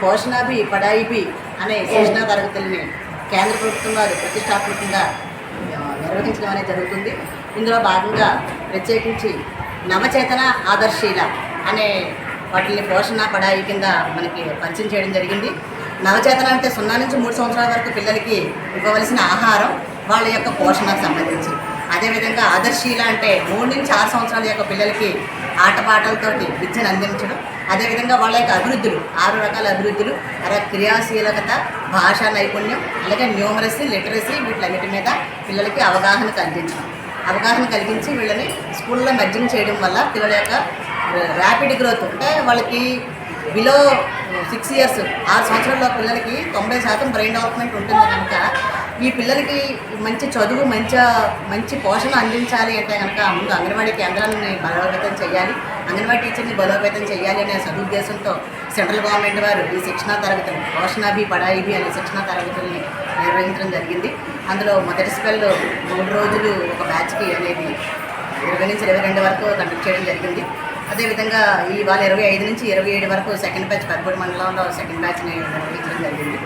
పోషణాభి పడాయిభి అనే శిక్షణా తరగతుల్ని కేంద్ర ప్రభుత్వం వారు ప్రతిష్టాత్మకంగా నిర్వహించడం అనేది జరుగుతుంది. ఇందులో భాగంగా ప్రత్యేకించి నవచేతన ఆదర్శీల అనే వాటిని పోషణ పడాయి కింద మనకి పరిచయం చేయడం జరిగింది. నవచేతన అంటే 0 నుంచి 3 సంవత్సరాల వరకు పిల్లలకి ఇవ్వవలసిన ఆహారం, వాళ్ళ యొక్క పోషణకు సంబంధించి. అదేవిధంగా ఆదర్శీల అంటే 3 నుంచి 6 సంవత్సరాల యొక్క పిల్లలకి ఆటపాటలతోటి విద్యను అందించడం. అదేవిధంగా వాళ్ళ యొక్క అభివృద్ధులు 6 రకాల అభివృద్ధులు, క్రియాశీలకత, భాషా నైపుణ్యం, అలాగే న్యూమరసీ, లిటరసీ, వీటిలన్నిటి మీద పిల్లలకి అవగాహన కలిగించి వీళ్ళని స్కూల్లో మెర్జింగ్ చేయడం వల్ల పిల్లల యొక్క ర్యాపిడ్ గ్రోత్, అంటే వాళ్ళకి బిలో 6 ఇయర్స్ 6 సంవత్సరాల్లో పిల్లలకి 90% బ్రెయిన్ డెవలప్మెంట్ ఉంటుంది కనుక ఈ పిల్లలకి మంచి చదువు, మంచి పోషణ అందించాలి అంటే కనుక ముందు అంగన్వాడీ కేంద్రాలని బలోపేతం చేయాలి, అంగన్వాడీ టీచర్ని బలోపేతం చేయాలి అనే సదుద్దేశంతో సెంట్రల్ గవర్నమెంట్ వారు ఈ శిక్షణా తరగతులు పోషణాభి పడాయిభి అనే శిక్షణా తరగతుల్ని నిర్వహించడం జరిగింది. అందులో మొదటి స్పెల్ 3 రోజులు ఒక బ్యాచ్కి అనేది 20 నుంచి 22 వరకు కండక్ట్ చేయడం జరిగింది. అదేవిధంగా ఇవాళ 25 నుంచి 27 వరకు సెకండ్ బ్యాచ్ పెద్దపూడి మండలంలో సెకండ్ బ్యాచ్ని నిర్వహించడం జరిగింది.